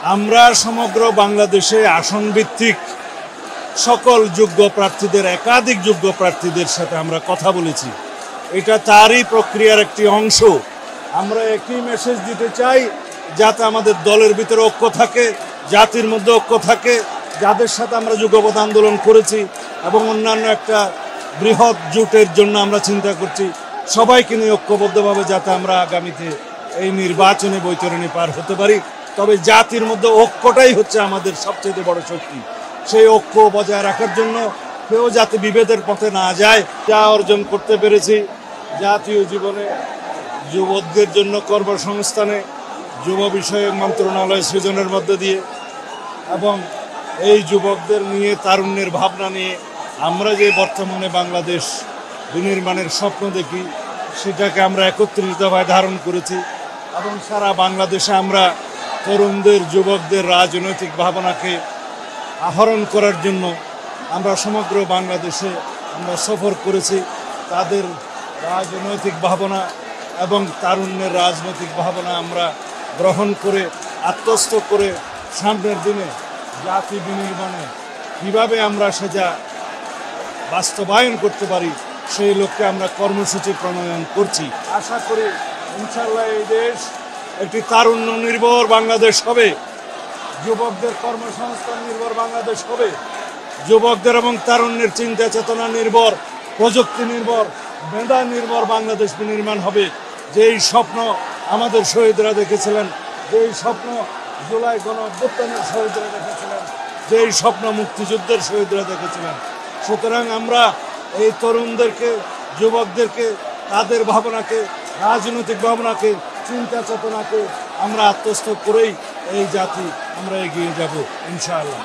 আমরা সমগ্র বাংলাদেশে আসন ভিত্তিক সকল যোগ্য প্রার্থীদের, একাধিক যোগ্য প্রার্থীদের সাথে আমরা কথা বলেছি। এটা তারই প্রক্রিয়ার একটি অংশ। আমরা একই মেসেজ দিতে চাই, যাতে আমাদের দলের ভিতরে ঐক্য থাকে, জাতির মধ্যে ঐক্য থাকে, যাদের সাথে আমরা যুগপৎ আন্দোলন করেছি এবং অন্যান্য একটা বৃহৎ জোটের জন্য আমরা চিন্তা করছি, সবাইকে নিয়ে ঐক্যবদ্ধভাবে যাতে আমরা আগামীতে এই নির্বাচনে বৈতরণী পার হতে পারি। তবে জাতির মধ্যে ঐক্যটাই হচ্ছে আমাদের সবচেয়ে বড় শক্তি। সেই ঐক্য বজায় রাখার জন্য কেউ যাতে বিভেদের পথে না যায়, যা অর্জন করতে পেরেছি জাতীয় জীবনে যুবকদের জন্য কর্মসংস্থানে যুব বিষয়ক মন্ত্রণালয় সৃজনের মধ্য দিয়ে এবং এই যুবকদের নিয়ে, তারুণ্যের ভাবনা নিয়ে আমরা যে বর্তমানে বাংলাদেশ বিনির্মাণের স্বপ্ন দেখি, সেটাকে আমরা একত্রিতভাবে ধারণ করেছি এবং সারা বাংলাদেশে আমরা তরুণদের, যুবকদের রাজনৈতিক ভাবনাকে আহরণ করার জন্য আমরা সমগ্র বাংলাদেশে আমরা সফর করেছি। তাদের রাজনৈতিক ভাবনা এবং তারুণ্যের রাজনৈতিক ভাবনা আমরা গ্রহণ করে, আত্মস্থ করে সামনের দিনে জাতি বিনির্মাণে কীভাবে আমরা সেটা বাস্তবায়ন করতে পারি, সেই লক্ষ্যে আমরা কর্মসূচি প্রণয়ন করছি। আশা করি ইনশাআল্লাহ এই দেশ একটি তারুণ্য নির্ভর বাংলাদেশ হবে, যুবকদের কর্মসংস্থান নির্ভর বাংলাদেশ হবে, যুবকদের এবং তারুণ্যের চিন্তা চেতনা নির্ভর, প্রযুক্তি নির্ভর, মেধা নির্ভর বাংলাদেশ বিনির্মাণ হবে। যেই স্বপ্ন আমাদের শহীদরা দেখেছিলেন, যেই স্বপ্ন জুলাই গণঅভ্যুত্থানের শহীদরা দেখেছিলেন, যেই স্বপ্ন মুক্তিযুদ্ধের শহীদরা দেখেছিলেন। সুতরাং আমরা এই তরুণদেরকে, যুবকদেরকে, তাদের ভাবনাকে, রাজনৈতিক ভাবনাকে, চিন্তা চেতনাকে আমরা আত্মস্থ করেই এই জাতি আমরা এগিয়ে যাব ইনশাআল্লাহ।